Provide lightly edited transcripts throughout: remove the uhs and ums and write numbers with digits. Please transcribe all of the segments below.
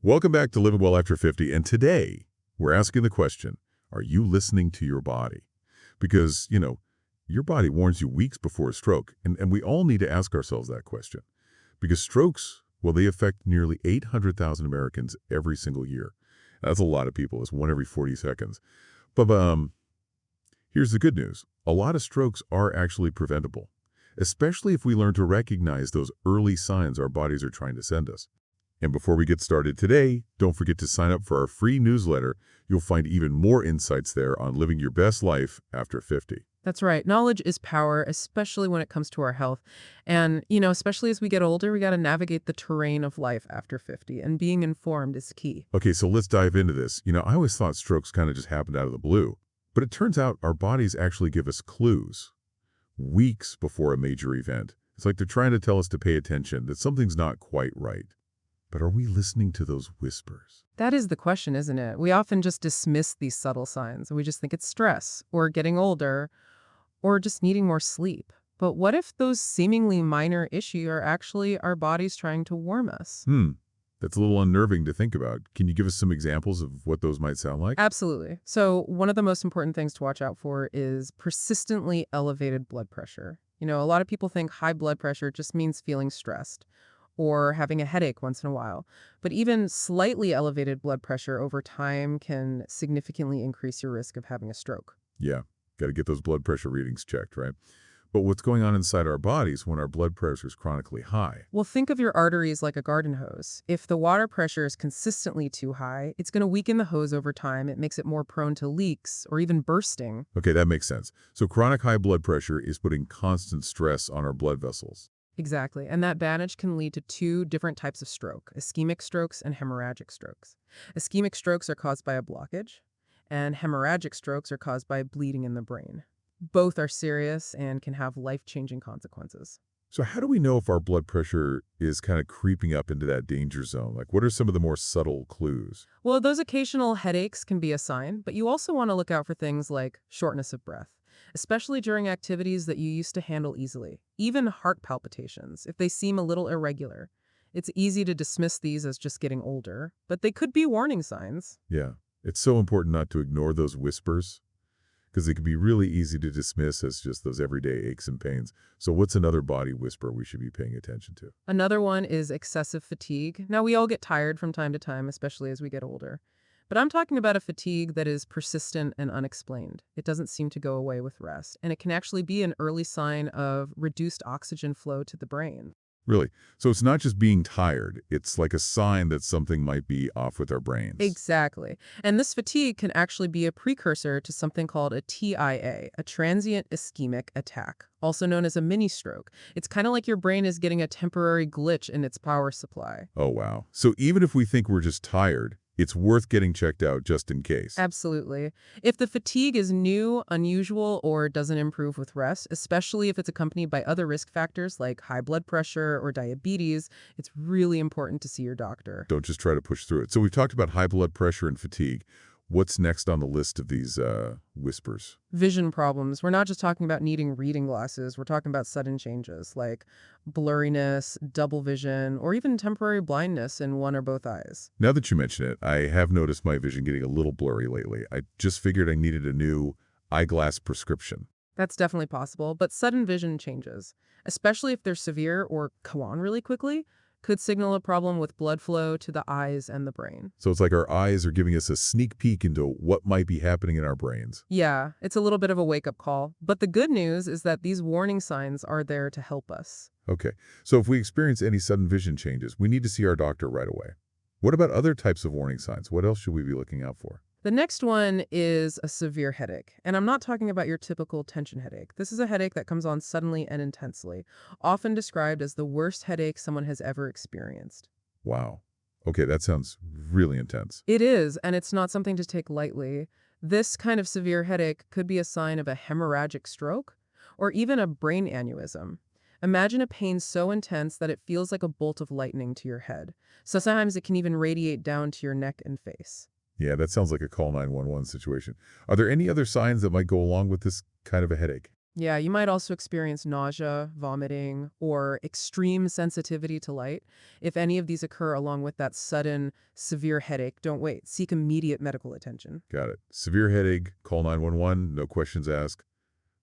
Welcome back to Living Well After 50, and today we're asking the question, are you listening to your body? Because, your body warns you weeks before a stroke, and we all need to ask ourselves that question. Because strokes, well, they affect nearly 800,000 Americans every single year. That's a lot of people. It's one every 40 seconds. But here's the good news. A lot of strokes are actually preventable, especially if we learn to recognize those early signs our bodies are trying to send us. And before we get started today, don't forget to sign up for our free newsletter. You'll find even more insights there on living your best life after 50. That's right. Knowledge is power, especially when it comes to our health. And, especially as we get older, we got to navigate the terrain of life after 50, and being informed is key. Okay, so let's dive into this. I always thought strokes kind of just happened out of the blue. But it turns out our bodies actually give us clues weeks before a major event. It's like they're trying to tell us to pay attention, that something's not quite right. But are we listening to those whispers? That is the question, isn't it? We often just dismiss these subtle signs. We just think it's stress, or getting older, or just needing more sleep. But what if those seemingly minor issues are actually our bodies trying to warn us? That's a little unnerving to think about. Can you give us some examples of what those might sound like? Absolutely. So one of the most important things to watch out for is persistently elevated blood pressure. A lot of people think high blood pressure just means feeling stressed or having a headache once in a while. But even slightly elevated blood pressure over time can significantly increase your risk of having a stroke. Yeah, got to get those blood pressure readings checked, right? But what's going on inside our bodies when our blood pressure is chronically high? Well, think of your arteries like a garden hose. If the water pressure is consistently too high, it's going to weaken the hose over time. It makes it more prone to leaks or even bursting. Okay, that makes sense. So chronic high blood pressure is putting constant stress on our blood vessels. Exactly. And that damage can lead to two different types of stroke, ischemic strokes and hemorrhagic strokes. Ischemic strokes are caused by a blockage, and hemorrhagic strokes are caused by bleeding in the brain. Both are serious and can have life-changing consequences. So how do we know if our blood pressure is kind of creeping up into that danger zone? Like, what are some of the more subtle clues? Well, those occasional headaches can be a sign, but you also want to look out for things like shortness of breath, especially during activities that you used to handle easily. Even heart palpitations, if they seem a little irregular. It's easy to dismiss these as just getting older, but they could be warning signs. Yeah, it's so important not to ignore those whispers, because they can be really easy to dismiss as just those everyday aches and pains. So what's another body whisper we should be paying attention to? Another one is excessive fatigue. Now, we all get tired from time to time, especially as we get older. But I'm talking about a fatigue that is persistent and unexplained. It doesn't seem to go away with rest, and it can actually be an early sign of reduced oxygen flow to the brain. Really? So it's not just being tired. It's like a sign that something might be off with our brains. Exactly. And this fatigue can actually be a precursor to something called a TIA, a transient ischemic attack, also known as a mini stroke. It's kind of like your brain is getting a temporary glitch in its power supply. Oh, wow. So even if we think we're just tired, it's worth getting checked out just in case. Absolutely. If the fatigue is new, unusual, or doesn't improve with rest, especially if it's accompanied by other risk factors like high blood pressure or diabetes, it's really important to see your doctor. Don't just try to push through it. So we've talked about high blood pressure and fatigue. What's next on the list of these whispers? Vision problems. We're not just talking about needing reading glasses. We're talking about sudden changes like blurriness, double vision, or even temporary blindness in one or both eyes. Now that you mention it, I have noticed my vision getting a little blurry lately. I just figured I needed a new eyeglass prescription. That's definitely possible, but sudden vision changes, especially if they're severe or go on really quickly, could signal a problem with blood flow to the eyes and the brain. So it's like our eyes are giving us a sneak peek into what might be happening in our brains. Yeah, it's a little bit of a wake-up call, but the good news is that these warning signs are there to help us. Okay, so if we experience any sudden vision changes, we need to see our doctor right away. What about other types of warning signs? What else should we be looking out for? The next one is a severe headache, and I'm not talking about your typical tension headache. This is a headache that comes on suddenly and intensely, often described as the worst headache someone has ever experienced. Wow. Okay, that sounds really intense. It is, and it's not something to take lightly. This kind of severe headache could be a sign of a hemorrhagic stroke or even a brain aneurysm. Imagine a pain so intense that it feels like a bolt of lightning to your head. So sometimes it can even radiate down to your neck and face. Yeah, that sounds like a call 911 situation. Are there any other signs that might go along with this kind of a headache? Yeah, you might also experience nausea, vomiting, or extreme sensitivity to light. If any of these occur along with that sudden, severe headache, don't wait. Seek immediate medical attention. Got it. Severe headache, call 911, no questions asked.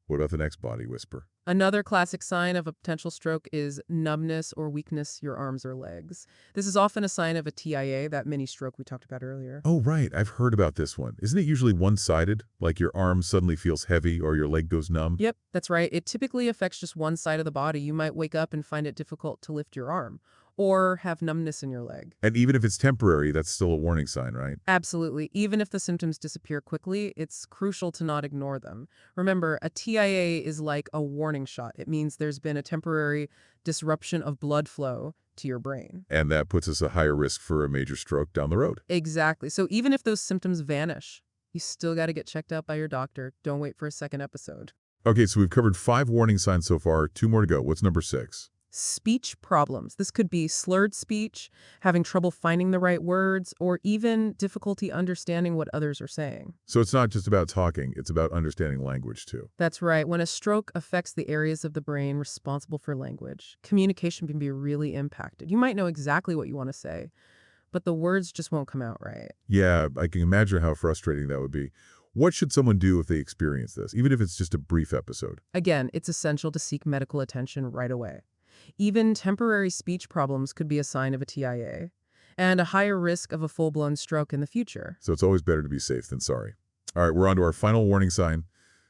What about the next body whisper? Another classic sign of a potential stroke is numbness or weakness your arms or legs. This is often a sign of a TIA, that mini stroke we talked about earlier. Oh, right. I've heard about this one. Isn't it usually one-sided? Like your arm suddenly feels heavy or your leg goes numb? Yep, that's right. It typically affects just one side of the body. You might wake up and find it difficult to lift your arm or have numbness in your leg. And even if it's temporary, that's still a warning sign, right? Absolutely. Even if the symptoms disappear quickly, it's crucial to not ignore them. Remember, a TIA is like a warning shot. It means there's been a temporary disruption of blood flow to your brain. And that puts us at higher risk for a major stroke down the road. Exactly. So even if those symptoms vanish, you still got to get checked out by your doctor. Don't wait for a second episode. Okay, so we've covered 5 warning signs so far. 2 more to go. What's number 6? Speech problems. This could be slurred speech, having trouble finding the right words, or even difficulty understanding what others are saying. So it's not just about talking, it's about understanding language too. That's right. When a stroke affects the areas of the brain responsible for language, communication can be really impacted. You might know exactly what you want to say, but the words just won't come out right. Yeah, I can imagine how frustrating that would be. What should someone do if they experience this, even if it's just a brief episode? Again, it's essential to seek medical attention right away. Even temporary speech problems could be a sign of a TIA and a higher risk of a full-blown stroke in the future. So it's always better to be safe than sorry. All right, we're on to our final warning sign.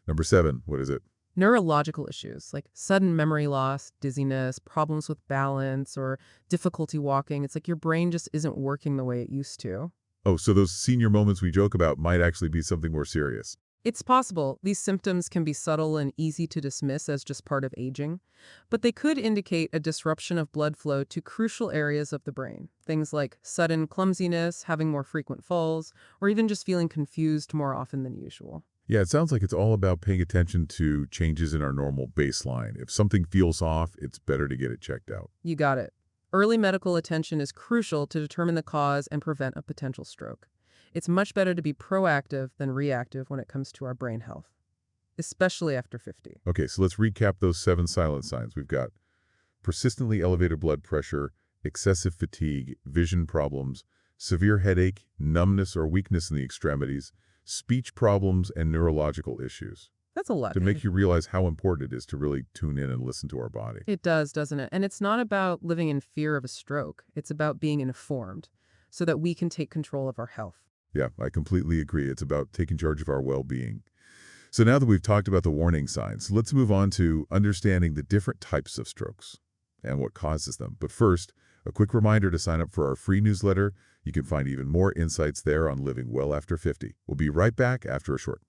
Number 7, what is it? Neurological issues like sudden memory loss, dizziness, problems with balance, or difficulty walking. It's like your brain just isn't working the way it used to. Oh, so those senior moments we joke about might actually be something more serious. It's possible these symptoms can be subtle and easy to dismiss as just part of aging, but they could indicate a disruption of blood flow to crucial areas of the brain. Things like sudden clumsiness, having more frequent falls, or even just feeling confused more often than usual. Yeah, it sounds like it's all about paying attention to changes in our normal baseline. If something feels off, it's better to get it checked out. You got it. Early medical attention is crucial to determine the cause and prevent a potential stroke. It's much better to be proactive than reactive when it comes to our brain health, especially after 50. Okay, so let's recap those 7 silent signs. We've got persistently elevated blood pressure, excessive fatigue, vision problems, severe headache, numbness or weakness in the extremities, speech problems, and neurological issues. That's a lot. To make you realize how important it is to really tune in and listen to our body. It does, doesn't it? And it's not about living in fear of a stroke. It's about being informed so that we can take control of our health. Yeah, I completely agree. It's about taking charge of our well-being. So now that we've talked about the warning signs, let's move on to understanding the different types of strokes and what causes them. But first, a quick reminder to sign up for our free newsletter. You can find even more insights there on living well after 50. We'll be right back after a short.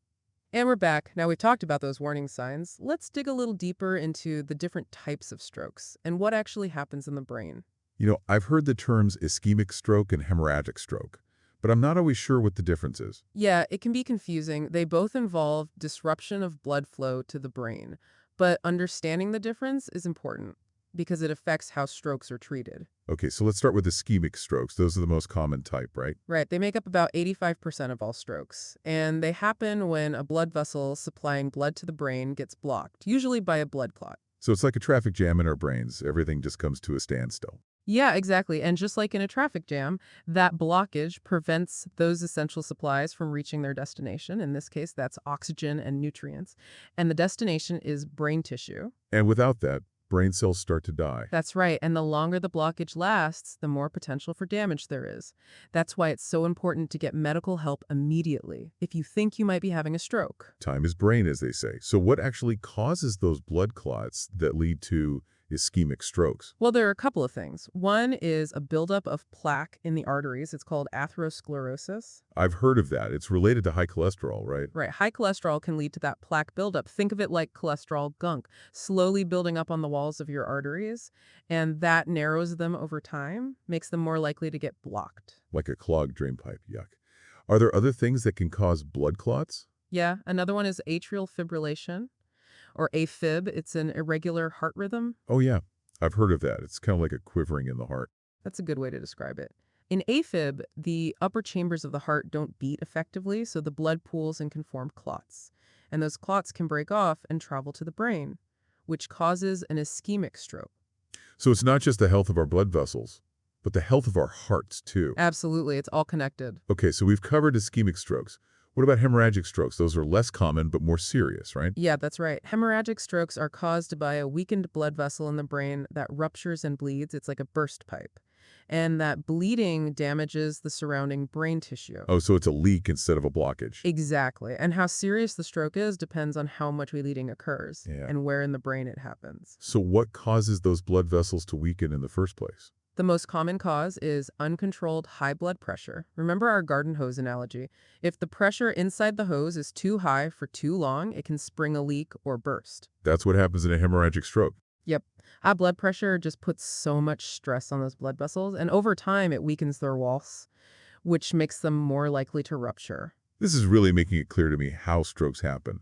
And we're back. Now we've talked about those warning signs. Let's dig a little deeper into the different types of strokes and what actually happens in the brain. You know, I've heard the terms ischemic stroke and hemorrhagic stroke, but I'm not always sure what the difference is. Yeah, it can be confusing. They both involve disruption of blood flow to the brain, but understanding the difference is important because it affects how strokes are treated. Okay, so let's start with ischemic strokes. Those are the most common type, right? Right, they make up about 85% of all strokes, and they happen when a blood vessel supplying blood to the brain gets blocked, usually by a blood clot. So it's like a traffic jam in our brains. Everything just comes to a standstill. Yeah, exactly. And just like in a traffic jam, that blockage prevents those essential supplies from reaching their destination. In this case, that's oxygen and nutrients. And the destination is brain tissue. And without that, brain cells start to die. That's right. And the longer the blockage lasts, the more potential for damage there is. That's why it's so important to get medical help immediately if you think you might be having a stroke. Time is brain, as they say. So what actually causes those blood clots that lead to ischemic strokes? Well, there are a couple of things. One is a buildup of plaque in the arteries. It's called atherosclerosis. I've heard of that. It's related to high cholesterol, right? Right. High cholesterol can lead to that plaque buildup. Think of it like cholesterol gunk, slowly building up on the walls of your arteries, and that narrows them over time, makes them more likely to get blocked. Like a clogged drain pipe. Yuck. Are there other things that can cause blood clots? Yeah. Another one is atrial fibrillation, or AFib. It's an irregular heart rhythm. Oh, yeah. I've heard of that. It's kind of like a quivering in the heart. That's a good way to describe it. In AFib, the upper chambers of the heart don't beat effectively, so the blood pools and can form clots. and those clots can break off and travel to the brain, which causes an ischemic stroke. So it's not just the health of our blood vessels, but the health of our hearts, too. Absolutely, it's all connected. Okay, so we've covered ischemic strokes. What about hemorrhagic strokes? Those are less common, but more serious, right? Yeah, that's right. Hemorrhagic strokes are caused by a weakened blood vessel in the brain that ruptures and bleeds. It's like a burst pipe. And that bleeding damages the surrounding brain tissue. Oh, so it's a leak instead of a blockage. Exactly. And how serious the stroke is depends on how much bleeding occurs Yeah. and where in the brain it happens. So what causes those blood vessels to weaken in the first place? The most common cause is uncontrolled high blood pressure. Remember our garden hose analogy. If the pressure inside the hose is too high for too long, it can spring a leak or burst. That's what happens in a hemorrhagic stroke. Yep. High blood pressure just puts so much stress on those blood vessels, and over time it weakens their walls, which makes them more likely to rupture. This is really making it clear to me how strokes happen.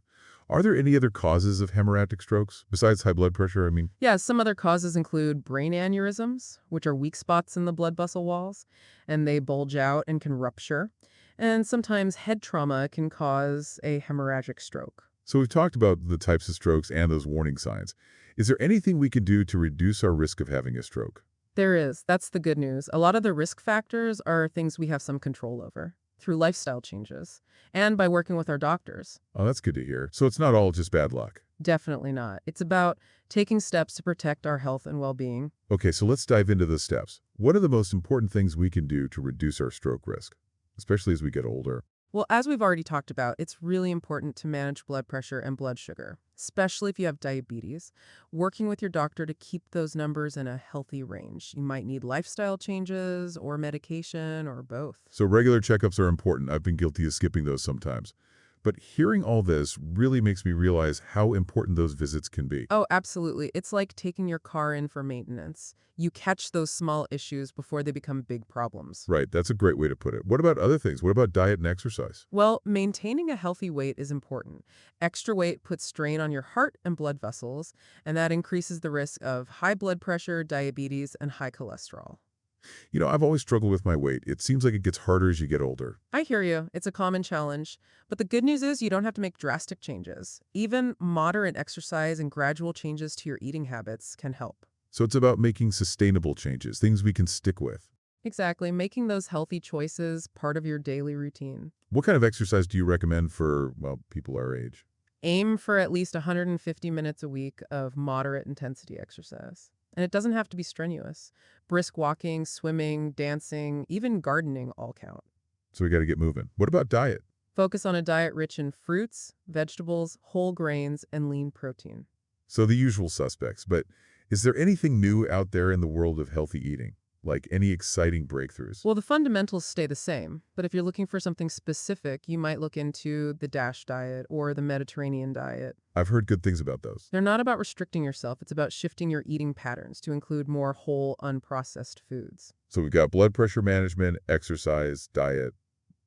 Are there any other causes of hemorrhagic strokes besides high blood pressure? Yeah, some other causes include brain aneurysms, which are weak spots in the blood vessel walls, and they bulge out and can rupture. And sometimes head trauma can cause a hemorrhagic stroke. So we've talked about the types of strokes and those warning signs. Is there anything we can do to reduce our risk of having a stroke? There is. That's the good news. A lot of the risk factors are things we have some control over through lifestyle changes and by working with our doctors. Oh, that's good to hear. So it's not all just bad luck. Definitely not. It's about taking steps to protect our health and well-being. Okay, so let's dive into the steps. What are the most important things we can do to reduce our stroke risk, especially as we get older? Well, as we've already talked about, it's really important to manage blood pressure and blood sugar, especially if you have diabetes. Working with your doctor to keep those numbers in a healthy range. You might need lifestyle changes or medication or both. So regular checkups are important. I've been guilty of skipping those sometimes. But hearing all this really makes me realize how important those visits can be. Oh, absolutely. It's like taking your car in for maintenance. You catch those small issues before they become big problems. Right, that's a great way to put it. What about other things? What about diet and exercise? Well, maintaining a healthy weight is important. Extra weight puts strain on your heart and blood vessels, and that increases the risk of high blood pressure, diabetes, and high cholesterol. I've always struggled with my weight. It seems like it gets harder as you get older. I hear you. It's a common challenge. But the good news is you don't have to make drastic changes. Even moderate exercise and gradual changes to your eating habits can help. So it's about making sustainable changes, things we can stick with. Exactly. Making those healthy choices part of your daily routine. What kind of exercise do you recommend for, well, people our age? Aim for at least 150 minutes a week of moderate intensity exercise. And it doesn't have to be strenuous. Brisk walking, swimming, dancing, even gardening all count. So we got to get moving. What about diet? Focus on a diet rich in fruits, vegetables, whole grains, and lean protein. So the usual suspects, but is there anything new out there in the world of healthy eating? Like any exciting breakthroughs? Well, the fundamentals stay the same, but if you're looking for something specific, you might look into the DASH diet or the Mediterranean diet. I've heard good things about those. They're not about restricting yourself, it's about shifting your eating patterns to include more whole, unprocessed foods. So we've got blood pressure management, exercise, diet.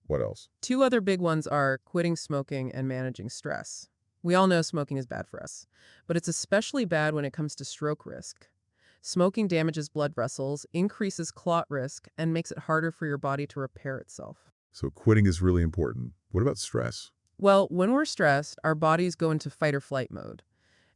What else? Two other big ones are quitting smoking and managing stress. We all know smoking is bad for us, but it's especially bad when it comes to stroke risk. Smoking damages blood vessels, increases clot risk, and makes it harder for your body to repair itself. So quitting is really important. What about stress? Well, when we're stressed, our bodies go into fight or flight mode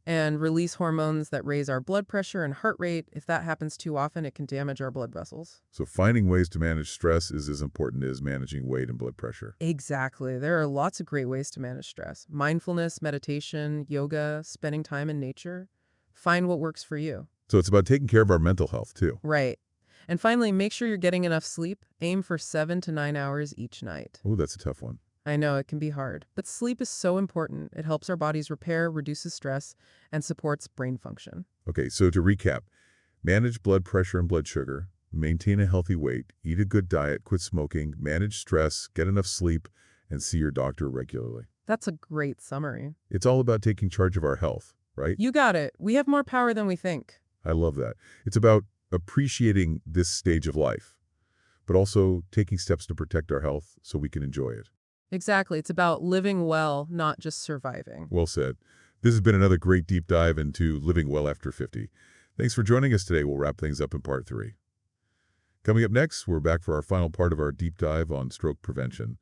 and release hormones that raise our blood pressure and heart rate. If that happens too often, it can damage our blood vessels. So finding ways to manage stress is as important as managing weight and blood pressure. Exactly. There are lots of great ways to manage stress. Mindfulness, meditation, yoga, spending time in nature. Find what works for you. So it's about taking care of our mental health, too. Right. And finally, make sure you're getting enough sleep. Aim for 7 to 9 hours each night. Oh, that's a tough one. I know it can be hard, but sleep is so important. It helps our bodies repair, reduces stress, and supports brain function. Okay, so to recap, manage blood pressure and blood sugar, maintain a healthy weight, eat a good diet, quit smoking, manage stress, get enough sleep, and see your doctor regularly. That's a great summary. It's all about taking charge of our health, right? You got it. We have more power than we think. I love that. It's about appreciating this stage of life, but also taking steps to protect our health so we can enjoy it. Exactly. It's about living well, not just surviving. Well said. This has been another great deep dive into living well after 50. Thanks for joining us today. We'll wrap things up in part 3. Coming up next, we're back for our final part of our deep dive on stroke prevention.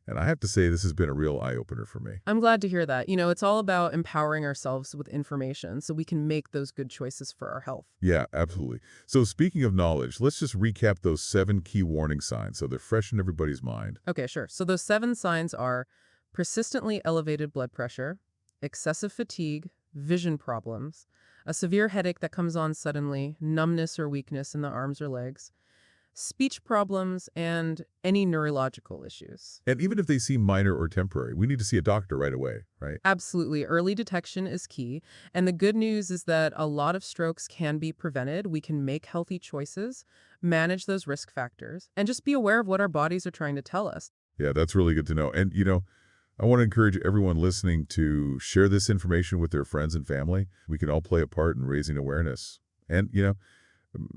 And I have to say, this has been a real eye-opener for me. I'm glad to hear that. It's all about empowering ourselves with information so we can make those good choices for our health. Yeah, absolutely. So speaking of knowledge, let's just recap those 7 key warning signs so they're fresh in everybody's mind. Okay, sure. So those 7 signs are persistently elevated blood pressure, excessive fatigue, vision problems, a severe headache that comes on suddenly, numbness or weakness in the arms or legs, speech problems, and any neurological issues. And even if they seem minor or temporary, we need to see a doctor right away, right? Absolutely. Early detection is key. And the good news is that a lot of strokes can be prevented. We can make healthy choices, manage those risk factors, and just be aware of what our bodies are trying to tell us. Yeah, that's really good to know. And, I want to encourage everyone listening to share this information with their friends and family. We can all play a part in raising awareness and,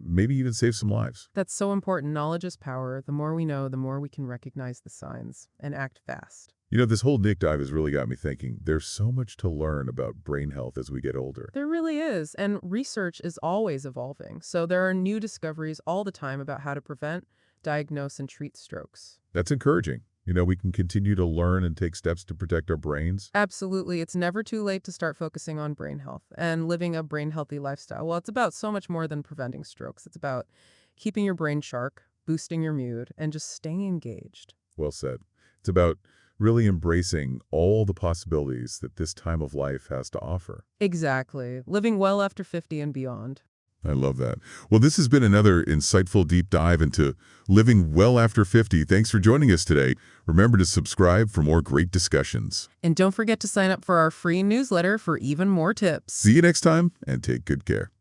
maybe even save some lives. That's so important. Knowledge is power. The more we know, the more we can recognize the signs and act fast. This whole Nick dive has really got me thinking. There's so much to learn about brain health as we get older. There really is. And research is always evolving. So there are new discoveries all the time about how to prevent, diagnose, and treat strokes. That's encouraging. We can continue to learn and take steps to protect our brains. Absolutely. It's never too late to start focusing on brain health and living a brain healthy lifestyle. Well, it's about so much more than preventing strokes. It's about keeping your brain sharp, boosting your mood, and just staying engaged. Well said. It's about really embracing all the possibilities that this time of life has to offer. Exactly. Living well after 50 and beyond. I love that. Well, this has been another insightful deep dive into living well after 50. Thanks for joining us today. Remember to subscribe for more great discussions. And don't forget to sign up for our free newsletter for even more tips. See you next time, and take good care.